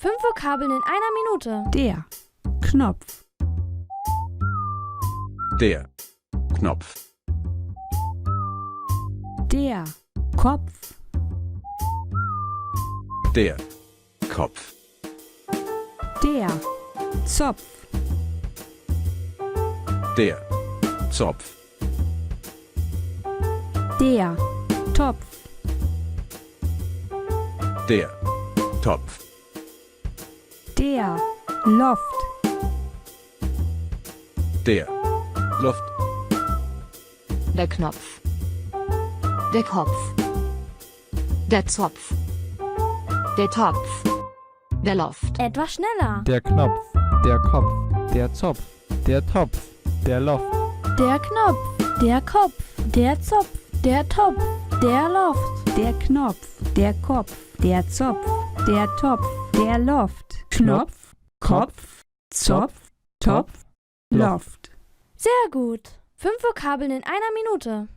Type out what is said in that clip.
5 Vokabeln in einer Minute. Der Knopf. Der Knopf. Der Kopf. Der Kopf. Der Zopf. Der Zopf. Der Topf. Der Topf. Der Loft. Der Luft. Der Knopf. Der Kopf. Der Zopf. Der Topf. Der Loft. Etwas schneller. Der Knopf, der Kopf, der Zopf, der Topf, der Loft. Der Knopf, der Kopf, der Zopf, der Topf, der Loft. Der Knopf. Der Kopf. Der Zopf. Der Topf. Der Loft. Knopf. Kopf. Zopf. Topf. Loft. Sehr gut. 5 Vokabeln in einer Minute.